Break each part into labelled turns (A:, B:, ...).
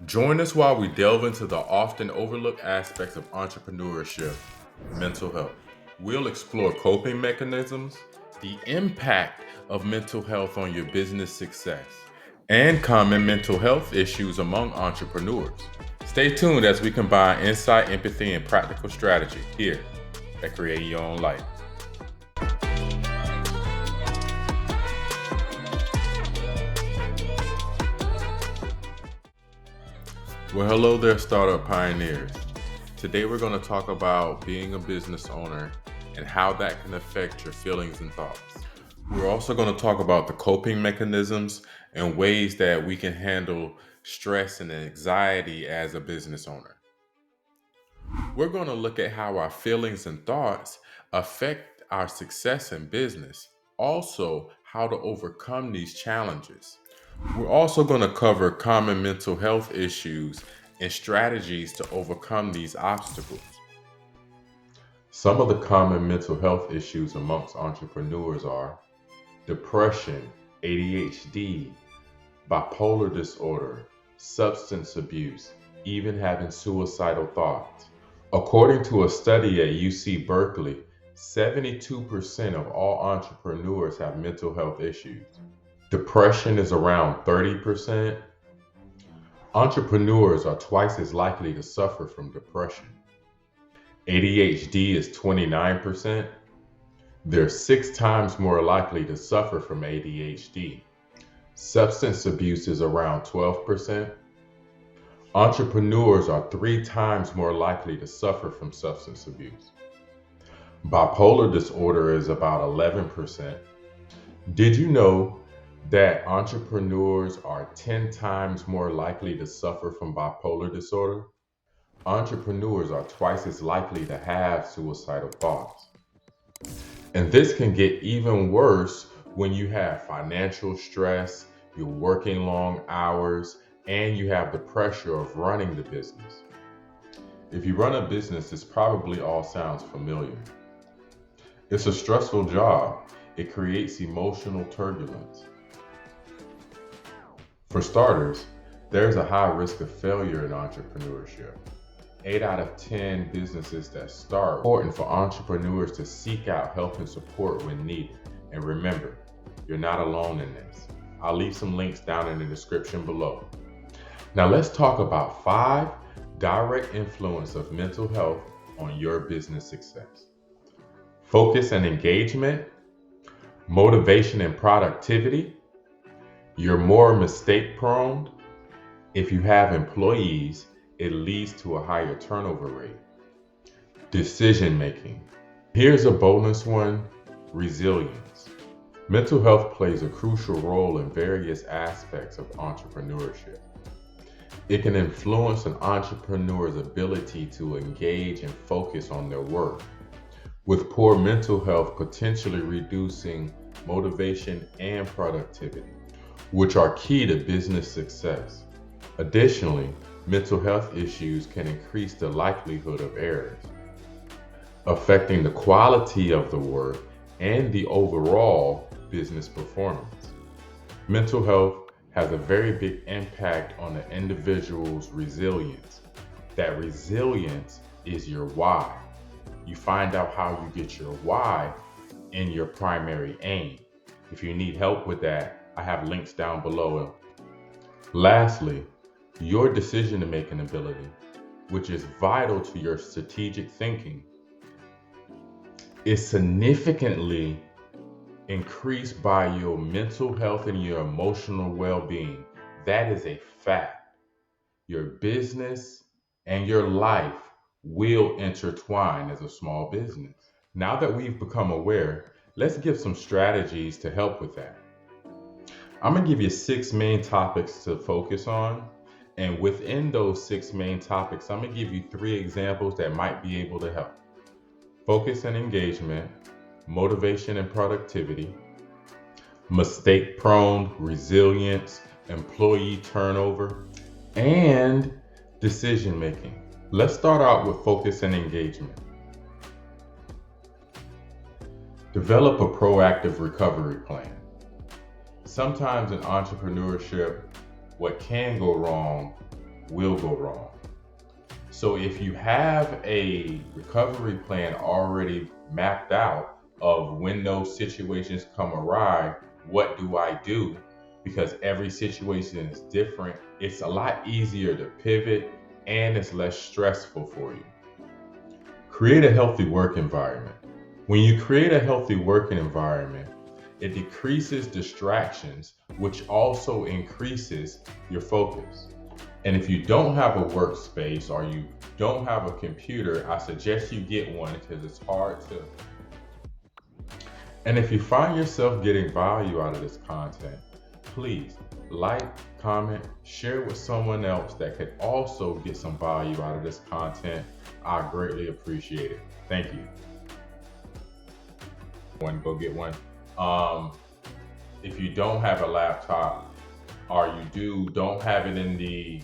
A: Join us while we delve into the often overlooked aspects of entrepreneurship, mental health. We'll explore coping mechanisms, the impact of mental health on your business success, and common mental health issues among entrepreneurs. Stay tuned as we combine insight, empathy, and practical strategy here at Create Your Own Life. Well, hello there, startup pioneers. Today we're going to talk about being a business owner and how that can affect your feelings and thoughts. We're also going to talk about the coping mechanisms and ways that we can handle stress and anxiety as a business owner. We're going to look at how our feelings and thoughts affect our success in business, also how to overcome these challenges. We're also going to cover common mental health issues and strategies to overcome these obstacles. Some of the common mental health issues amongst entrepreneurs are depression, ADHD, bipolar disorder, substance abuse, even having suicidal thoughts. According to a study at UC Berkeley, 72% of all entrepreneurs have mental health issues. Depression is around 30%. Entrepreneurs are twice as likely to suffer from depression. ADHD is 29%. They're 6 times more likely to suffer from ADHD. Substance abuse is around 12%. Entrepreneurs are 3 times more likely to suffer from substance abuse. Bipolar disorder is about 11%. Did you know that entrepreneurs are 10 times more likely to suffer from bipolar disorder? Entrepreneurs are twice as likely to have suicidal thoughts. And this can get even worse when you have financial stress, you're working long hours, and you have the pressure of running the business. If you run a business, this probably all sounds familiar. It's a stressful job. It creates emotional turbulence. For starters, there's a high risk of failure in entrepreneurship. 8 out of 10 businesses that start. It's important for entrepreneurs to seek out help and support when needed. And remember, you're not alone in this. I'll leave some links down in the description below. Now let's talk about 5 direct influences of mental health on your business success. Focus and engagement, motivation and productivity. You're more mistake prone. If you have employees, it leads to a higher turnover rate. Decision making. Here's a bonus one, resilience. Mental health plays a crucial role in various aspects of entrepreneurship. It can influence an entrepreneur's ability to engage and focus on their work, with poor mental health potentially reducing motivation and productivity, which are key to business success. Additionally, mental health issues can increase the likelihood of errors, affecting the quality of the work and the overall business performance. Mental health has a very big impact on the individual's resilience. That resilience is your why. You find out how you get your why in your primary aim. If you need help with that, I have links down below. Lastly, your decision-making ability, which is vital to your strategic thinking, is significantly increased by your mental health and your emotional well-being. That is a fact. Your business and your life will intertwine as a small business. Now that we've become aware, let's give some strategies to help with that. I'm going to give you 6 main topics to focus on. And within those 6 main topics, I'm going to give you 3 examples that might be able to help. Focus and engagement, motivation and productivity, mistake prone, resilience, employee turnover, and decision making. Let's start out with focus and engagement. Develop a proactive recovery plan. Sometimes in entrepreneurship, what can go wrong will go wrong. So if you have a recovery plan already mapped out of when those situations come awry, what do I do? Because every situation is different, it's a lot easier to pivot and it's less stressful for you. Create a healthy work environment. When you create a healthy working environment, it decreases distractions, which also increases your focus. And if you don't have a workspace or you don't have a computer, I suggest you get one because it's hard to. And if you find yourself getting value out of this content, please like, comment, share with someone else that could also get some value out of this content. I greatly appreciate it. Thank you. Go get one. If you don't have a laptop or don't have it in the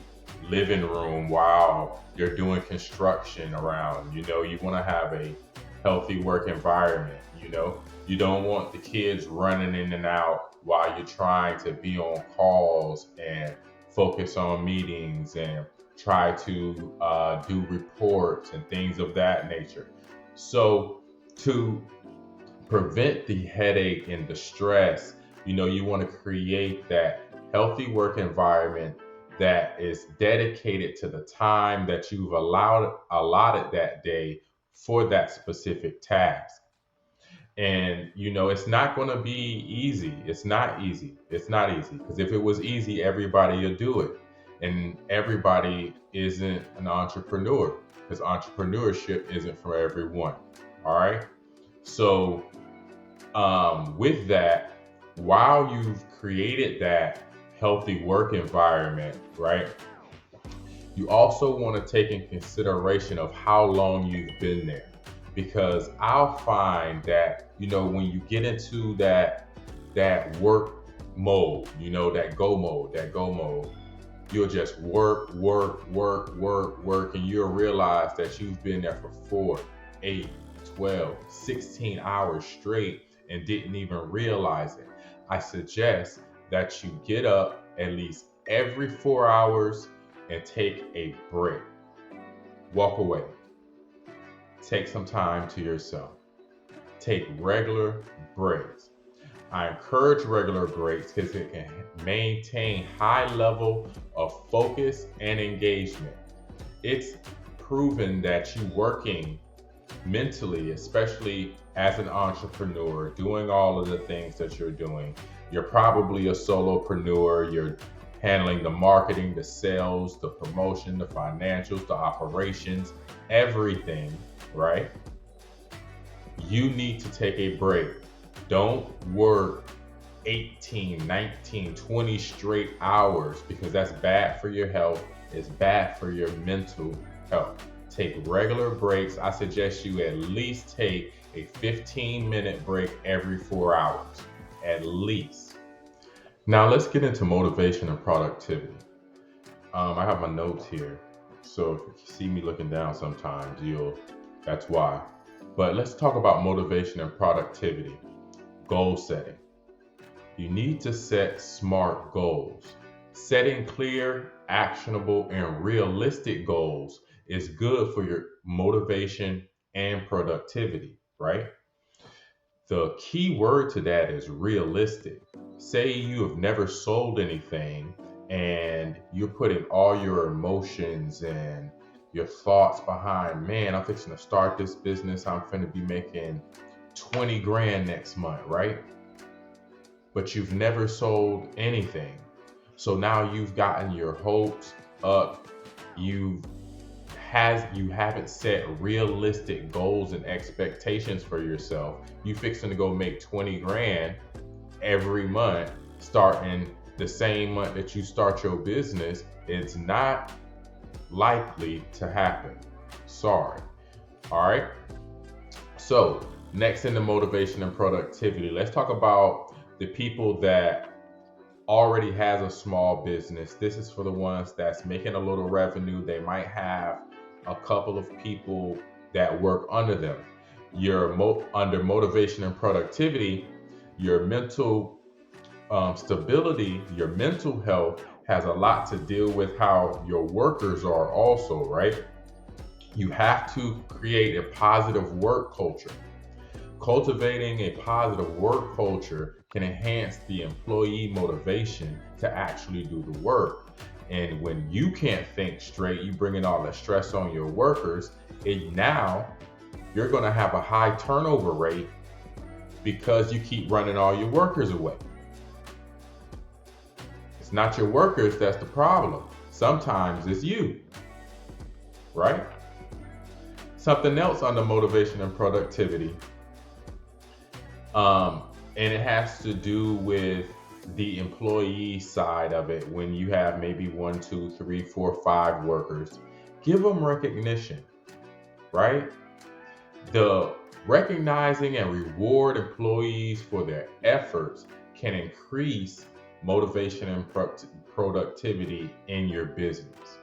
A: living room while you're doing construction around, you want to have a healthy work environment. You don't want the kids running in and out while you're trying to be on calls and focus on meetings and try to do reports and things of that nature. So to prevent the headache and the stress, you want to create that healthy work environment that is dedicated to the time that you've allotted that day for that specific task. And it's not going to be easy. It's not easy. It's not easy, because if it was easy, everybody would do it. And everybody isn't an entrepreneur, because entrepreneurship isn't for everyone. All right. So with that, while you've created that healthy work environment, right, you also want to take in consideration of how long you've been there. Because I'll find that, when you get into that work mode, that go mode, you'll just work, and you'll realize that you've been there for 4, 8, 12, 16 hours straight and didn't even realize it. I suggest that you get up at least every 4 hours and take a break. Walk away. Take some time to yourself. Take regular breaks. I encourage regular breaks because it can maintain high level of focus and engagement. It's proven that you working mentally, especially as an entrepreneur, doing all of the things that you're doing. You're probably a solopreneur. You're handling the marketing, the sales, the promotion, the financials, the operations, everything, right? You need to take a break. Don't work 18, 19, 20 straight hours, because that's bad for your health. It's bad for your mental health. Take regular breaks. I suggest you at least take a 15-minute break every 4 hours, at least. Now let's get into motivation and productivity. I have my notes here, so if you see me looking down sometimes, that's why. But let's talk about motivation and productivity. Goal setting. You need to set SMART goals. Setting clear, actionable, and realistic goals is good for your motivation and productivity, right? The key word to that is realistic. Say you have never sold anything and you're putting all your emotions and your thoughts behind, man, I'm fixing to start this business. I'm going to be making 20 grand next month, right? But you've never sold anything. So now you've gotten your hopes up. You haven't set realistic goals and expectations for yourself. You fixing to go make 20 grand every month, starting the same month that you start your business. It's not likely to happen. Sorry. All right. So next in the motivation and productivity, let's talk about the people that already has a small business. This is for the ones that's making a little revenue. They might have a couple of people that work under them. Under motivation and productivity, your mental stability, your mental health has a lot to deal with how your workers are also, right? You have to create a positive work culture. Cultivating a positive work culture can enhance the employee motivation to actually do the work. And when you can't think straight, you bring in all the stress on your workers, and now you're going to have a high turnover rate because you keep running all your workers away. It's not your workers that's the problem. Sometimes it's you, right? Something else under motivation and productivity, and it has to do with the employee side of it. When you have maybe 1, 2, 3, 4, 5 workers, give them recognition, right? The recognizing and reward employees for their efforts can increase motivation and productivity in your business.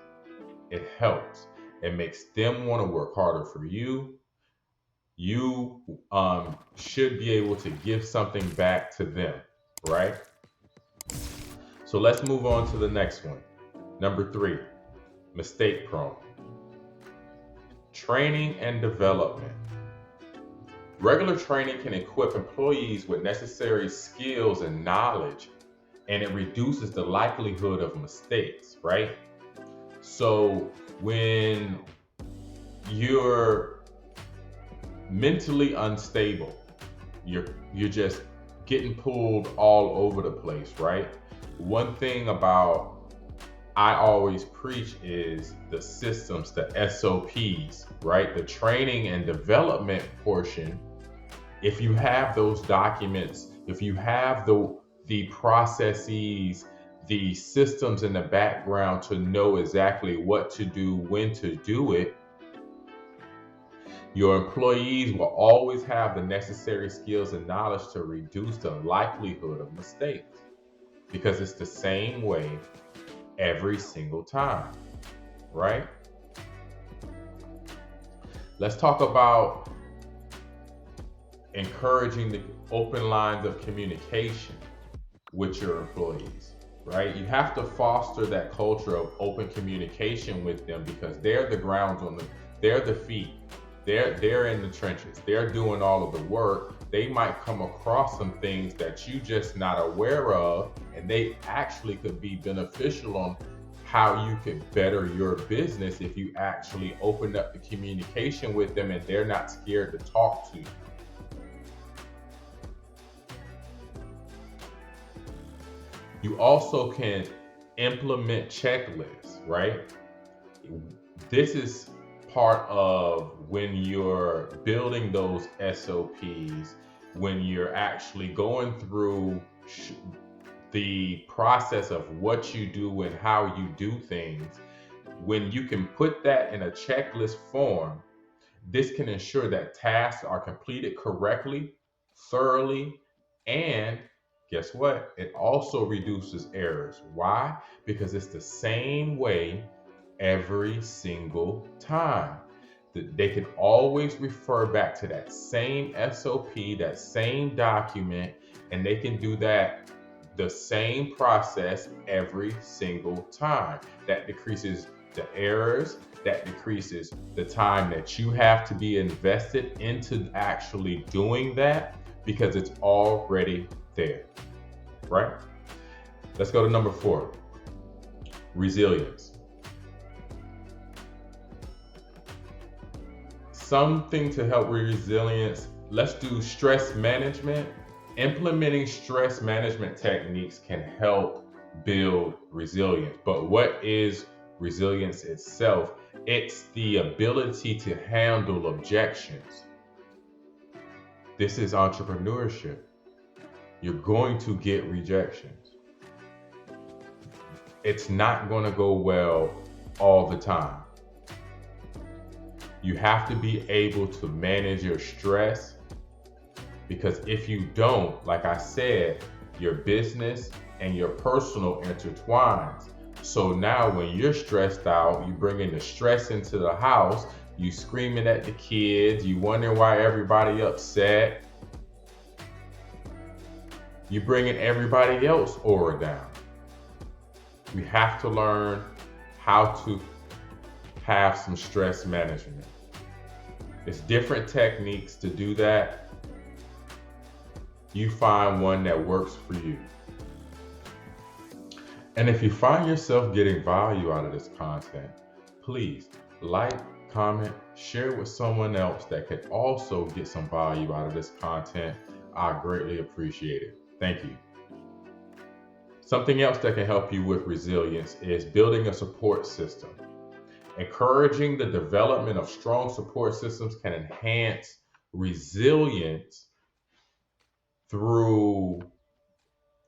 A: It helps. It makes them want to work harder for you. You should be able to give something back to them, right? So let's move on to the next one. Number 3, mistake prone. Training and development. Regular training can equip employees with necessary skills and knowledge, and it reduces the likelihood of mistakes, right? So when you're mentally unstable, you're just getting pulled all over the place, right? One thing about I always preach is the systems, the SOPs, right? The training and development portion. If you have those documents, if you have the processes, the systems in the background to know exactly what to do, when to do it, your employees will always have the necessary skills and knowledge to reduce the likelihood of mistakes, because it's the same way every single time, right? Let's talk about encouraging the open lines of communication with your employees, right? You have to foster that culture of open communication with them, because they're the grounds they're the feet. They're in the trenches. They're doing all of the work. They might come across some things that you just not aware of, and they actually could be beneficial on how you could better your business if you actually open up the communication with them and they're not scared to talk to you. You also can implement checklists, right? This is part of when you're building those SOPs, when you're actually going through the process of what you do and how you do things. When you can put that in a checklist form, this can ensure that tasks are completed correctly, thoroughly, and guess what? It also reduces errors. Why? Because it's the same way every single time. They can always refer back to that same SOP, that same document, and they can do that the same process every single time. That decreases the errors, that decreases the time that you have to be invested into actually doing that, because it's already there, right? Let's go to number 4, resilience. Something to help with resilience. Let's do stress management. Implementing stress management techniques can help build resilience. But what is resilience itself? It's the ability to handle objections. This is entrepreneurship. You're going to get rejections. It's not going to go well all the time. You have to be able to manage your stress, because if you don't, like I said, your business and your personal intertwines. So now when you're stressed out, you bring in the stress into the house, you screaming at the kids, you wonder why everybody upset. You bringing everybody else aura down. We have to learn how to have some stress management. It's different techniques to do that. You find one that works for you. And if you find yourself getting value out of this content, please like, comment, share with someone else that could also get some value out of this content. I greatly appreciate it. Thank you. Something else that can help you with resilience is building a support system. Encouraging the development of strong support systems can enhance resilience through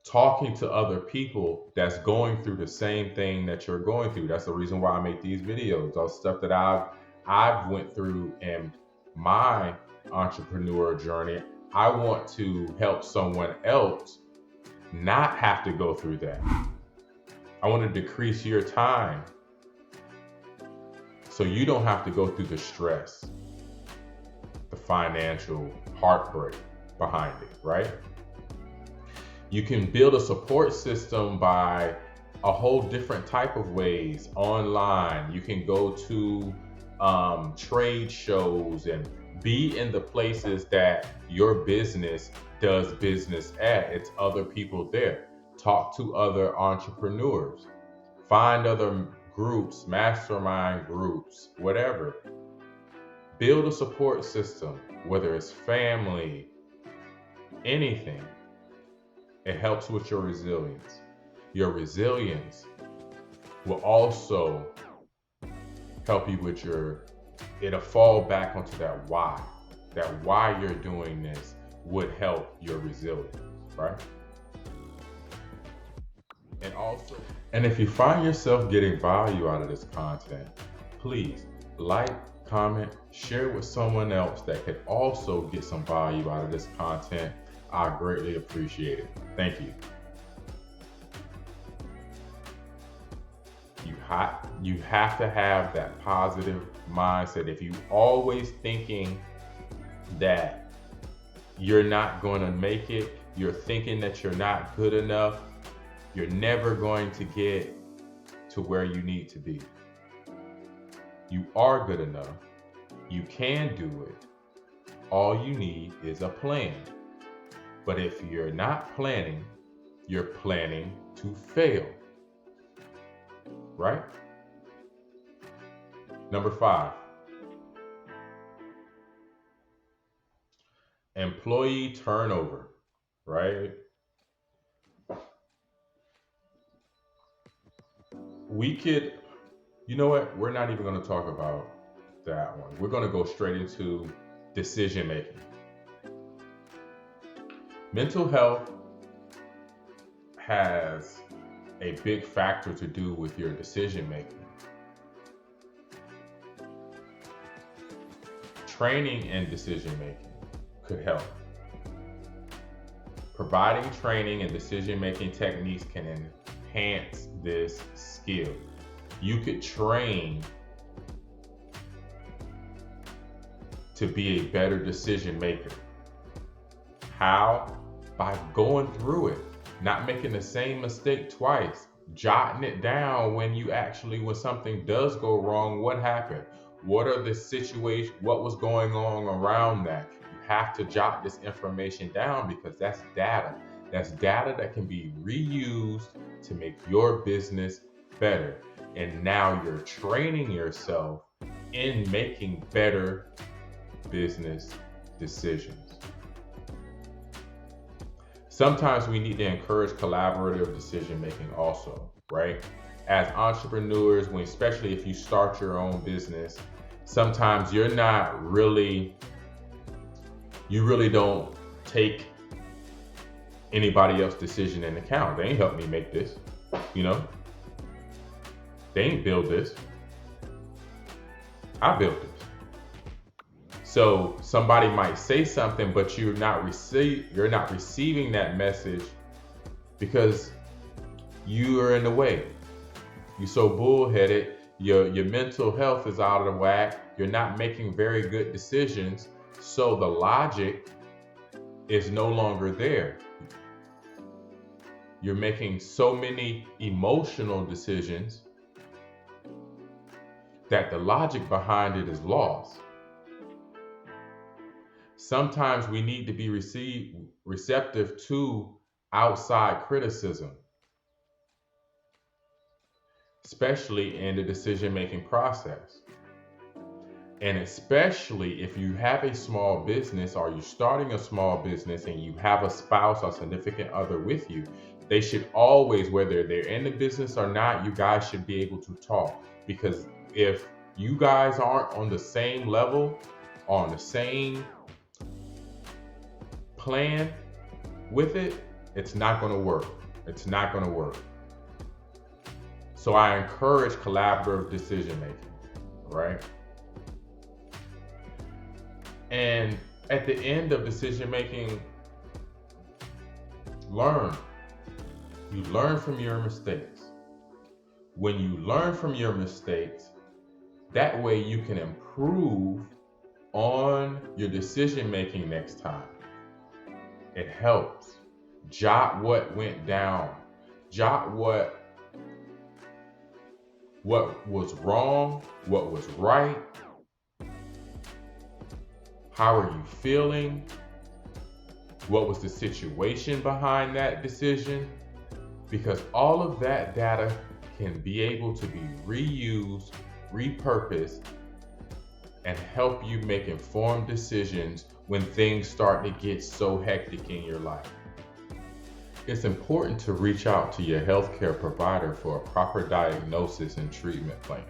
A: talking to other people that's going through the same thing that you're going through. That's the reason why I make these videos. All stuff that I've went through in my entrepreneur journey. I want to help someone else not have to go through that. I want to decrease your time so you don't have to go through the stress, the financial heartbreak behind it, right? You can build a support system by a whole different type of ways online. You can go to trade shows and be in the places that your business does business at. It's other people there. Talk to other entrepreneurs. Find other groups, mastermind groups, whatever. Build a support system, whether it's family, anything. It helps with your resilience. Your resilience will also help you with it'll fall back onto that why. That why you're doing this would help your resilience, right? And if you find yourself getting value out of this content, please like, comment, share with someone else that could also get some value out of this content. I greatly appreciate it. Thank you. You have to have that positive mindset. If you always thinking that you're not going to make it, you're thinking that you're not good enough, you're never going to get to where you need to be. You are good enough. You can do it. All you need is a plan. But if you're not planning, you're planning to fail. Right? Number 5. Employee turnover. Right? You know what? We're not even going to talk about that one. We're going to go straight into decision making. Mental health has a big factor to do with your decision making. Training in decision making could help. Providing training and decision making techniques can enhance this skill. You could train to be a better decision maker. How? By going through it, not making the same mistake twice, jotting it down when something does go wrong, what happened? What are the situations? What was going on around that? You have to jot this information down because that's data. That's data that can be reused to make your business better. And now you're training yourself in making better business decisions. Sometimes we need to encourage collaborative decision making also, right? As entrepreneurs, especially if you start your own business, sometimes you really don't take anybody else's decision in account. They ain't helped me make this, They ain't build this. I built this. So somebody might say something, but you're not receiving that message because you are in the way. You're so bullheaded. Your mental health is out of whack. You're not making very good decisions. So the logic is no longer there. You're making so many emotional decisions that the logic behind it is lost. Sometimes we need to be receptive to outside criticism, especially in the decision-making process. And especially if you have a small business or you're starting a small business and you have a spouse or significant other with you, they should always, whether they're in the business or not, you guys should be able to talk. Because if you guys aren't on the same level, on the same plan with it, it's not going to work. It's not going to work. So I encourage collaborative decision making, right? And at the end of decision making, learn. You learn from your mistakes. When you learn from your mistakes, that way you can improve on your decision making next time. It helps. Jot what went down. Jot what was wrong, what was right. How are you feeling? What was the situation behind that decision? Because all of that data can be able to be reused, repurposed, and help you make informed decisions when things start to get so hectic in your life. It's important to reach out to your healthcare provider for a proper diagnosis and treatment plan.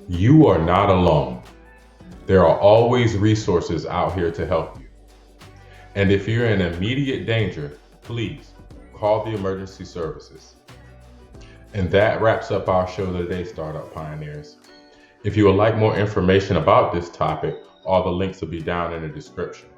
A: You are not alone. There are always resources out here to help you. And if you're in immediate danger, please call the emergency services. And that wraps up our show today, Startup Pioneers. If you would like more information about this topic, all the links will be down in the description.